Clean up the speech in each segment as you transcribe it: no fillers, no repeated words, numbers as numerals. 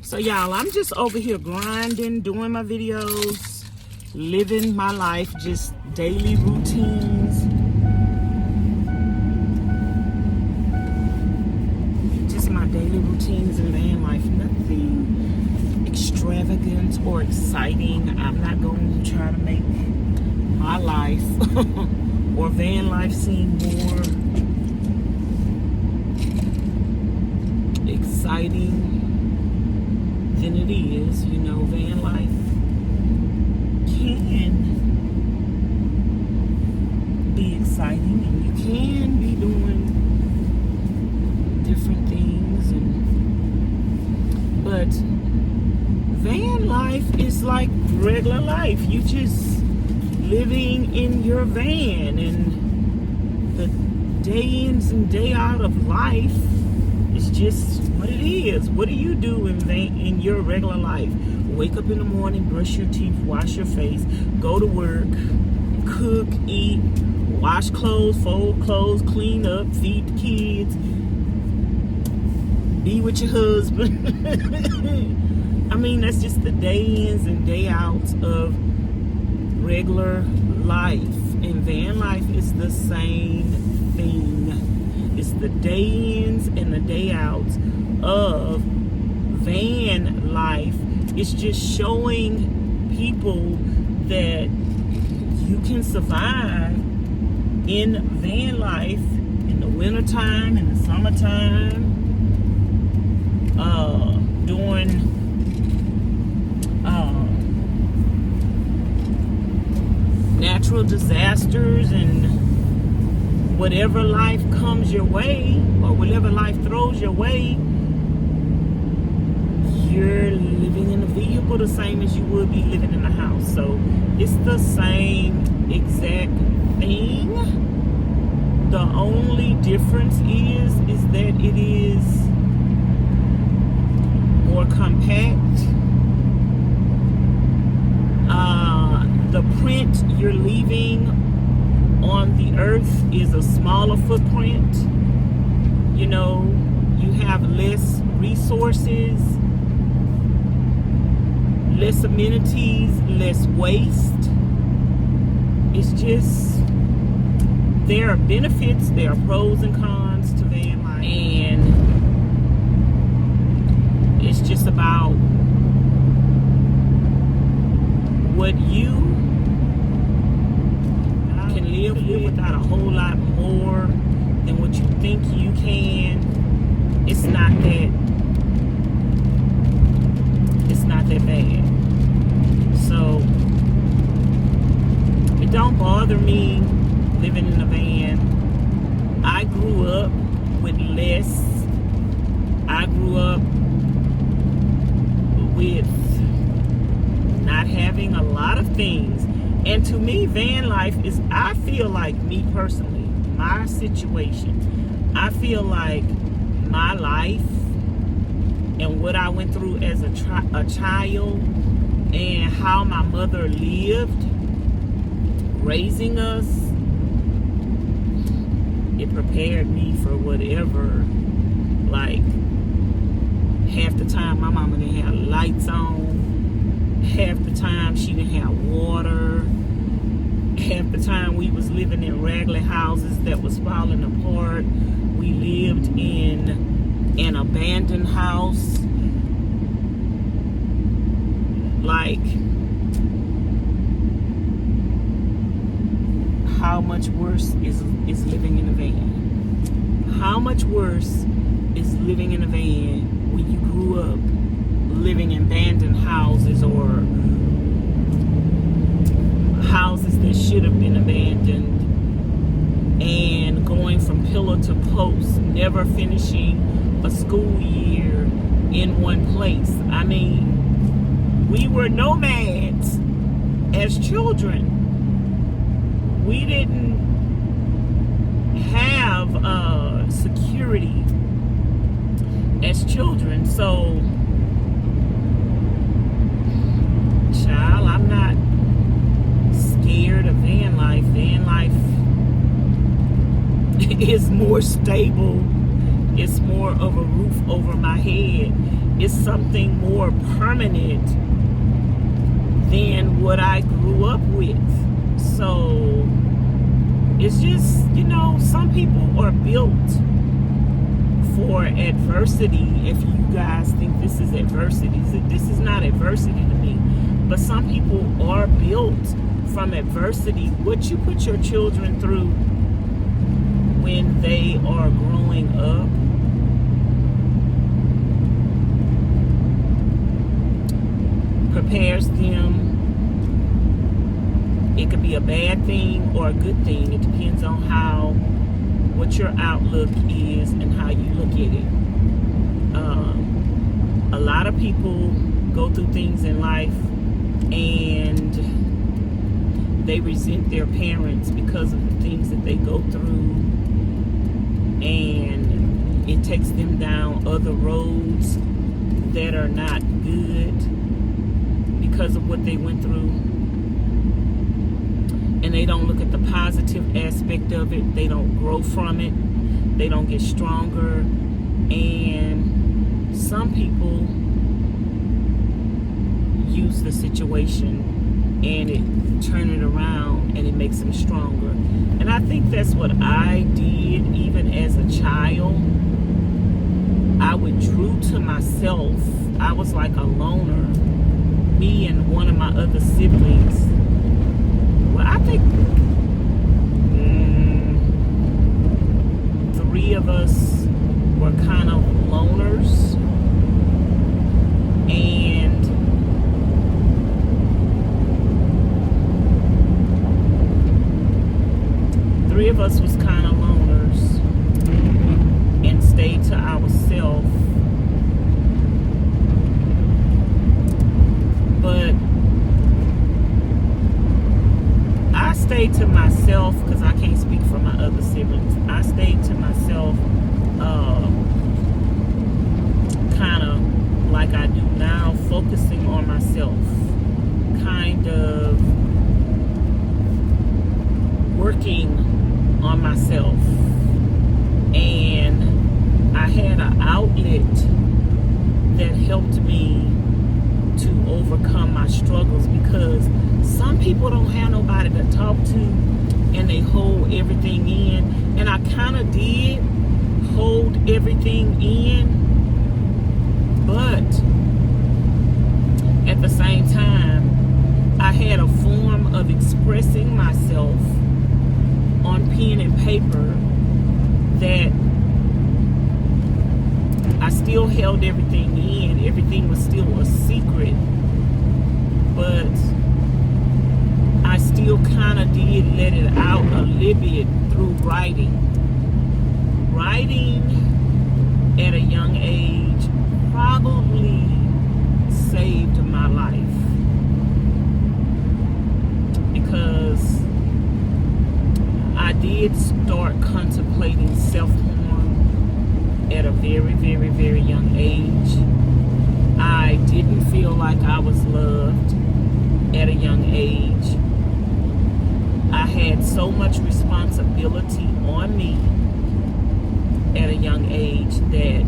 So y'all, I'm just over here grinding, doing my videos, living my life, just daily routines. Just my daily routines in van life. Nothing extravagant or exciting. I'm not going to try to make my life or van life seem more exciting than it is. You know, van life can be exciting, and you can be doing different things, but van life is like regular life. You just living in your van, and the day ins and day out of life is just what it is. What do you do in your regular life? Wake up in the morning, brush your teeth, wash your face, go to work, cook, eat, wash clothes, fold clothes, clean up, feed the kids, be with your husband. I mean, that's just the day ins and day outs of regular life. And van life is the same thing. It's the day ins and the day outs of van life. It's just showing people that you can survive in van life in the wintertime, in the summertime, during natural disasters, and whatever life comes your way, or whatever life throws your way, you're living in a vehicle the same as you would be living in a house. So it's the same exact thing. The only difference is that it is more compact. The print you're leaving on the earth is a smaller footprint. You know, you have less resources, less amenities, less waste. It's just, there are benefits, there are pros and cons to van life, and it's just about what you can live with without a whole lot more than what you think you can. It's not that bad. So it don't bother me living in a van. I grew up with less. I grew up with not having a lot of things. And to me, van life is, I feel like, me personally, my situation, I feel like my life and what I went through as a child, and how my mother lived raising us, it prepared me for whatever. Like, half the time my mama didn't have lights on, half the time she didn't have water, half the time we was living in raggedy houses that was falling apart. We lived in an abandoned house. Like, how much worse is living in a van? How much worse is living in a van when you grew up living in abandoned houses, or houses that should have been abandoned, and going from pillar to post, never finishing a school year in one place? I mean, we were nomads as children. We didn't have security as children. So, child, I'm not scared of van life. Van life is more stable. It's more of a roof over my head. is something more permanent than what I grew up with. So it's just, some people are built for adversity. If you guys think this is adversity, this is not adversity to me. But some people are built from adversity. What you put your children through when they are growing up prepares them. It could be a bad thing or a good thing. It depends on what your outlook is and how you look at it. A lot of people go through things in life and they resent their parents because of the things that they go through, and it takes them down other roads that are not good because of what they went through. And they don't look at the positive aspect of it. They don't grow from it. They don't get stronger. And some people use the situation and it turn it around and it makes them stronger. And I think that's what I did even as a child. I withdrew to myself. I was like a loner. Me and one of my other siblings. Well, I think 3 of us were kind of loners. And three of us was kind of loners and stayed to ourselves. But I stayed to myself because I can't speak for my other siblings. I stayed to myself kind of like I do now, focusing on myself, kind of working on myself. And I had an outlet that helped me to overcome my struggles, because some people don't have nobody to talk to and they hold everything in. And I kind of did hold everything in, but at the same time I had a form of expressing myself on pen and paper that I still held everything in. Everything was still a secret, but I still kind of did let it out a little bit through writing. Writing at a young age probably saved my life, because I did start contemplating self-harm at a very, very, very young age. I didn't feel like I was loved at a young age. I had so much responsibility on me at a young age that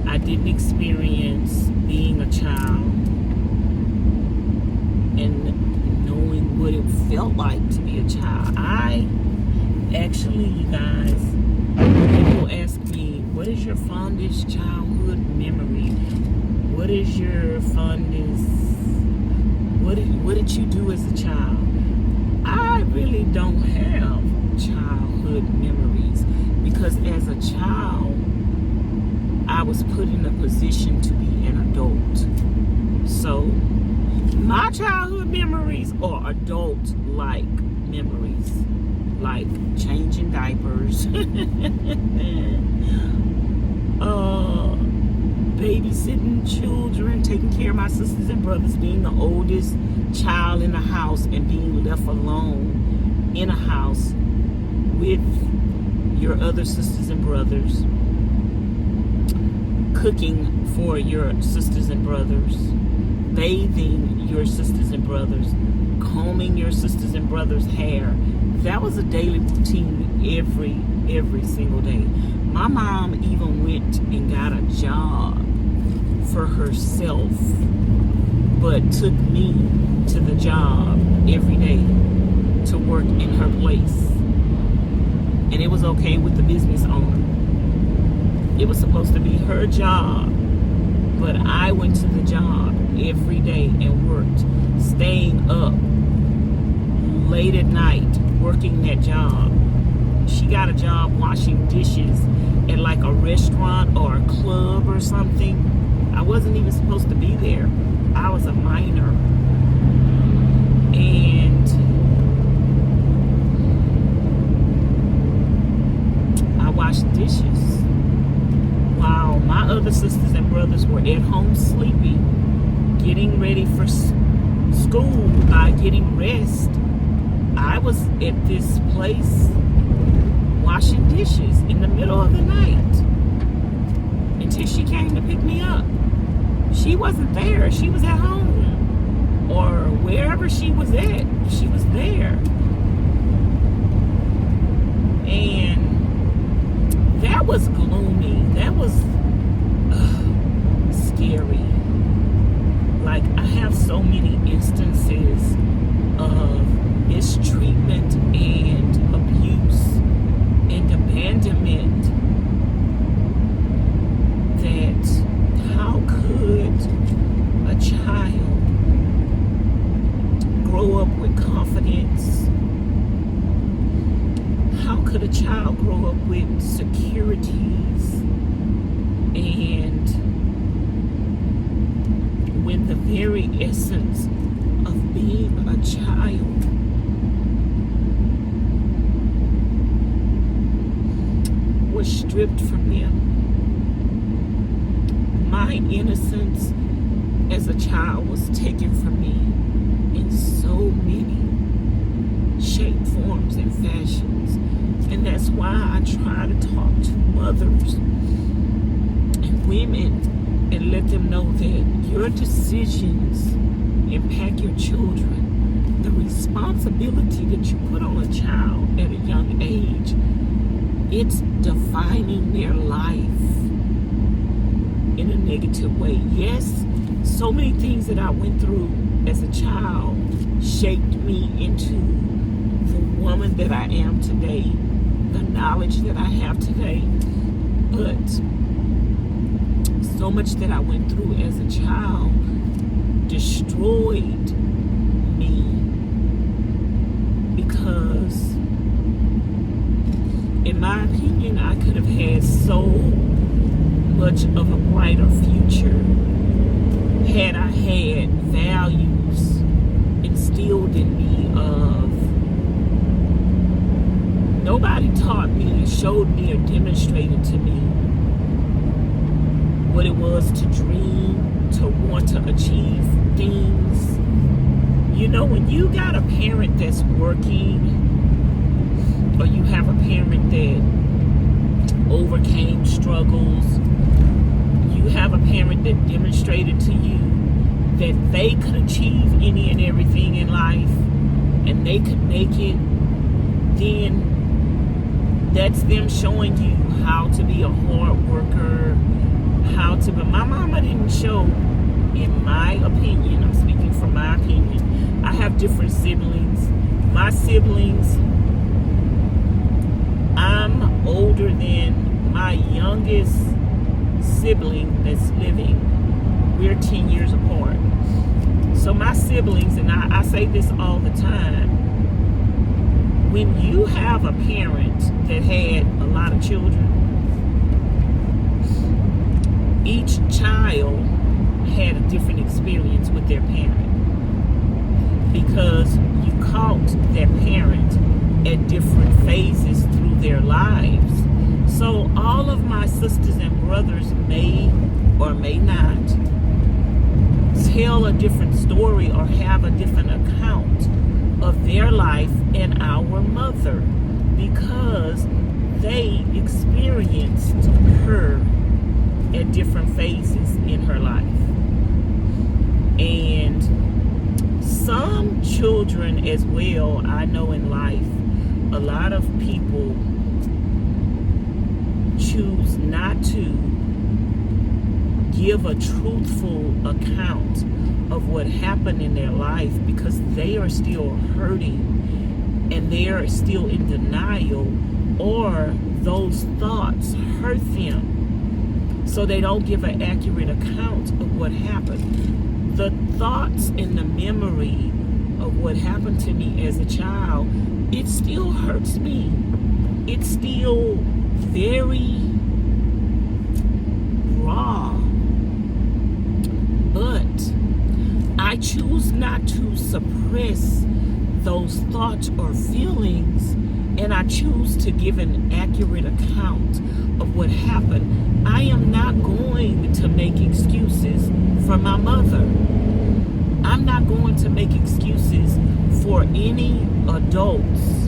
I didn't experience being a child and knowing what it felt like to be a child. I actually, you guys, people ask me, what is your fondest childhood memory? What is your fondest, what did you do as a child? I really don't have childhood memories, because as a child, I was put in a position to be an adult. So my childhood memories are adult-like memories, like changing diapers, babysitting children, taking care of my sisters and brothers, being the oldest child in the house and being left alone in a house with your other sisters and brothers, cooking for your sisters and brothers, bathing your sisters and brothers, combing your sisters and brothers' hair. That was a daily routine with every single day. My mom even went and got a job for herself, but took me to the job every day to work in her place. And it was okay with the business owner. It was supposed to be her job, but I went to the job every day and worked, staying up late at night, working that job. She got a job washing dishes at like a restaurant or a club or something. I wasn't even supposed to be there. I was a minor. And I washed dishes while my other sisters and brothers were at home sleeping, getting ready for school by getting rest. I was at this place washing dishes in the middle of the night until she came to pick me up. She wasn't there. She was at home or wherever she was at. She was there. And that was gloomy. That was scary. Like, I have so many instances of mistreatment and abuse and abandonment that how could a child grow up with confidence? How could a child grow up with securities and when the very essence of being a child was stripped from them? My innocence as a child was taken from me in so many shapes, forms, and fashions. And that's why I try to talk to mothers and women and let them know that your decisions impact your children. The responsibility that you put on a child at a young age, it's defining their life in a negative way. Yes, so many things that I went through as a child shaped me into the woman that I am today, the knowledge that I have today. But so much that I went through as a child destroyed me, because in my opinion, I could have had so much of a brighter future had I had values instilled in me of nobody taught me, showed me, or demonstrated to me what it was to dream, to want to achieve things. You know, when you got a parent that's working, or you have a parent that overcame struggles, you have a parent that demonstrated to you that they could achieve any and everything in life and they could make it, then that's them showing you how to be a hard worker, how to be. My mama didn't show, in my opinion, I'm speaking from my opinion, I have different siblings. My siblings, I'm older than my youngest sibling that's living. We're 10 years apart. So my siblings, and I say this all the time, when you have a parent that had a lot of children, each child had a different experience with their parent, because you caught their parent at different phases through their lives. So all of my sisters and brothers may or may not tell a different story or have a different account of their life and our mother, because they experienced her at different phases in her life. And some children as well, I know in life, a lot of people choose not to give a truthful account of what happened in their life because they are still hurting and they are still in denial, or those thoughts hurt them, so they don't give an accurate account of what happened. The thoughts and the memory of what happened to me as a child, it still hurts me. It's still very raw. But I choose not to suppress those thoughts or feelings, and I choose to give an accurate account of what happened. I am not going to make excuses for my mother. I'm not going to make excuses for any adults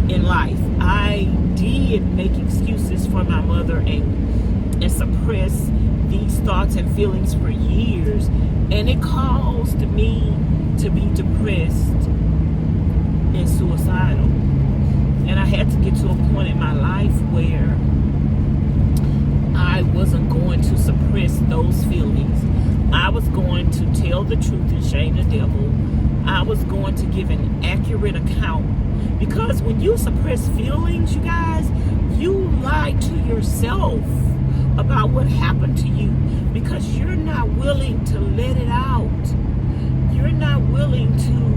in life. I did make excuses for my mother and suppress these thoughts and feelings for years, and it caused me to be depressed and suicidal. And I had to get to a point in my life where I wasn't going to suppress those feelings. I was going to tell the truth and shame the devil. I was going to give an accurate account, because when you suppress feelings, you guys, you lie to yourself about what happened to you, because you're not willing to let it out. You're not willing to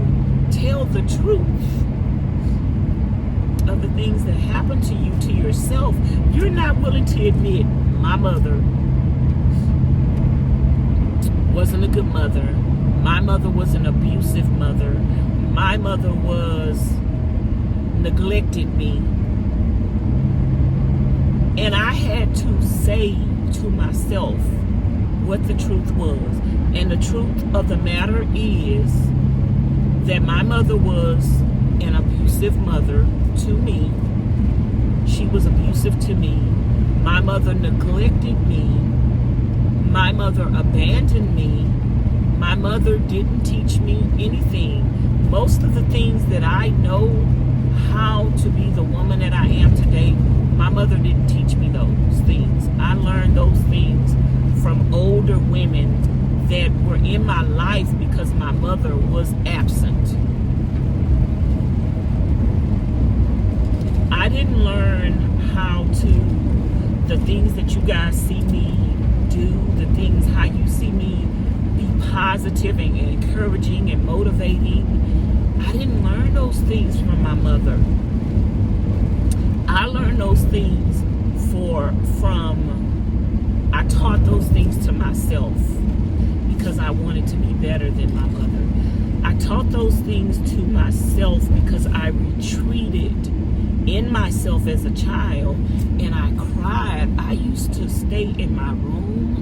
tell the truth of the things that happened to you to yourself. You're not willing to admit, my mother wasn't a good mother. My mother was an abusive mother. My mother neglected me. And I had to say to myself what the truth was. And the truth of the matter is that my mother was an abusive mother to me. She was abusive to me. My mother neglected me. My mother abandoned me. My mother didn't teach me anything. Most of the things that I know how to be the woman that I am today, my mother didn't teach me those things. I learned those things from older women that were in my life because my mother was absent. I didn't learn how to, the things that you guys see me do, the things how you see me be positive and encouraging and motivating. I didn't learn those things from my mother. I learned those things I taught those things to myself because I wanted to be better than my mother. I taught those things to myself because I retreated in myself as a child, and I cried. I used to stay in my room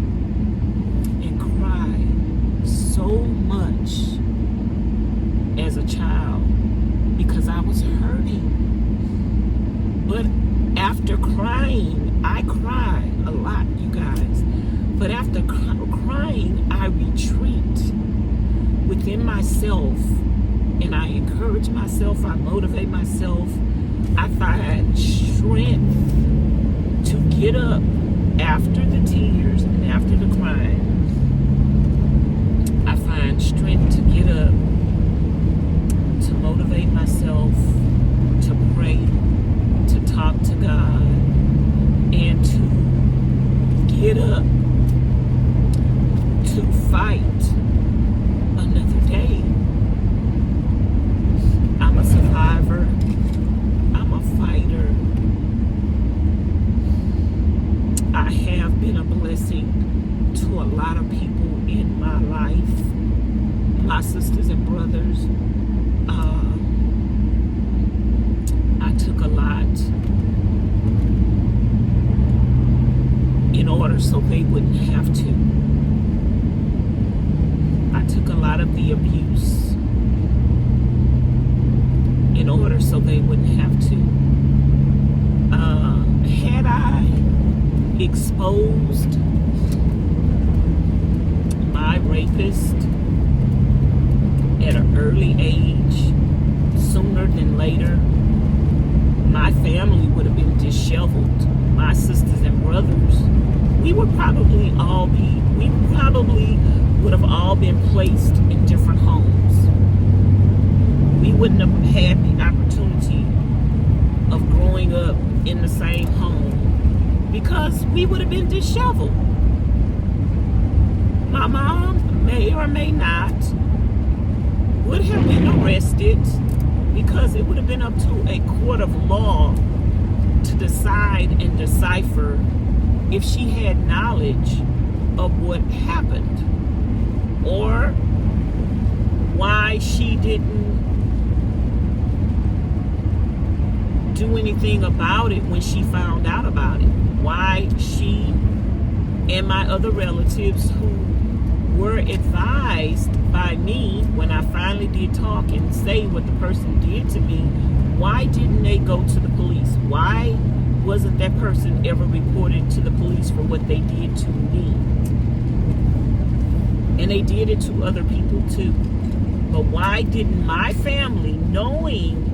and cry so much as a child because I was hurting. But after crying, I cried a lot, you guys. But after crying, I retreat within myself, and I encourage myself, I motivate myself. I find strength to get up after the tears and after the crying. I find strength to get up, to motivate myself, to pray, to talk to God, and to get up to fight another day. I'm a survivor. I'm a fighter. I have been a blessing to a lot of people in my life, my sisters and brothers. I took a lot in order so they wouldn't have to. I took a lot of the abuse in order so they wouldn't have to. Had I exposed my rapist at an early age, sooner than later, my family would have been disheveled. my sisters and brothers, we would probably would have all been placed in different homes. We wouldn't have had the opportunity of growing up in the same home because we would have been disheveled. My mom may or may not would have been arrested because it would have been up to a court of law to decide and decipher if she had knowledge of what happened or why she didn't do anything about it when she found out about it. Why she and my other relatives who were advised by me when I finally did talk and say what the person did to me, why didn't they go to the police? Why wasn't that person ever reported to the police for what they did to me? And they did it to other people too. But why didn't my family, knowing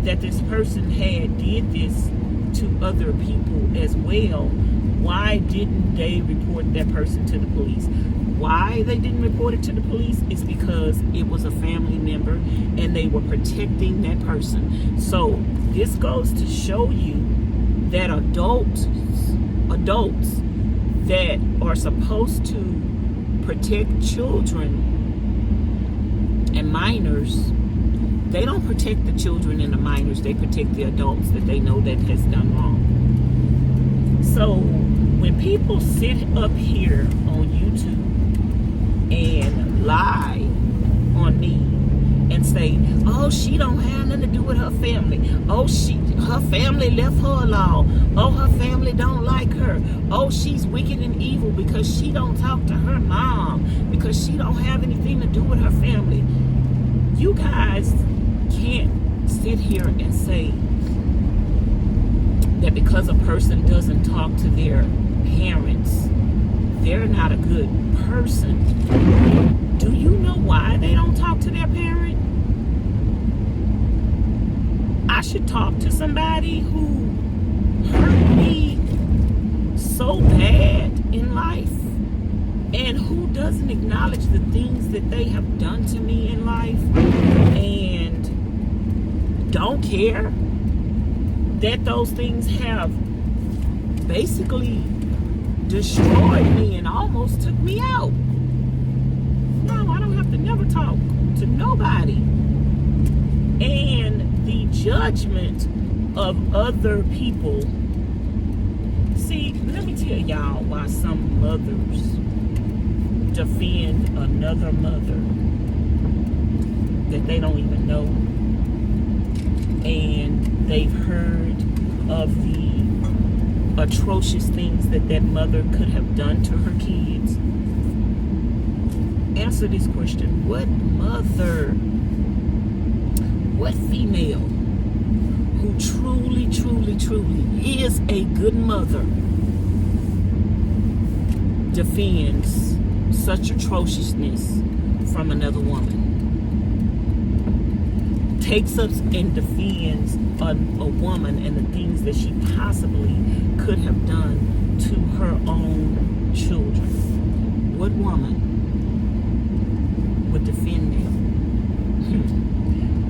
that this person had did this to other people as well, why didn't they report that person to the police? Why they didn't report it to the police is because it was a family member and they were protecting that person. So this goes to show you that adults that are supposed to protect children and minors, they don't protect the children and the minors, they protect the adults that they know that has done wrong. So when people sit up here on YouTube and lie on me and say, oh, she don't have nothing to do with her family. Oh, her family left her alone. Oh, her family don't like her. Oh, she's wicked and evil because she don't talk to her mom, because she don't have anything to do with her family. You guys can't sit here and say that because a person doesn't talk to their parents, they're not a good person. Do you know why they don't talk to their parent? I should talk to somebody who hurt me so bad in life and who doesn't acknowledge the things that they have done to me in life and don't care that those things have basically destroyed me and almost took me out. No, I don't have to never talk to nobody. And the judgment of other people. See, let me tell y'all why some mothers defend another mother that they don't even know. And they've heard of the atrocious things that that mother could have done to her kids. Answer this question. What mother, what female who truly is a good mother defends such atrociousness from another woman? Takes up and defends a woman and the things that she possibly could have done to her own children. What woman would defend them?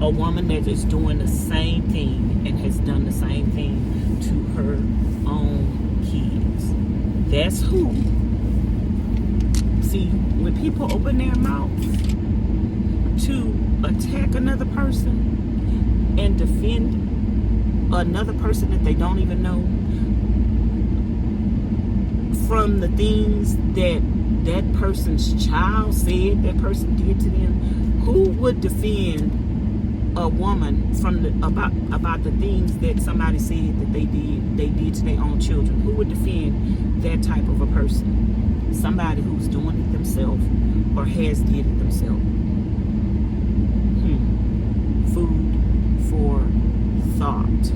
A woman that is doing the same thing and has done the same thing to her own kids. That's who. See, when people open their mouths to attack another person and defend another person that they don't even know from the things that that person's child said that person did to them, who would defend a woman from about the things that somebody said that they did to their own children? Who would defend that type of a person? Somebody who's doing it themselves or has did it themselves. Food for thought.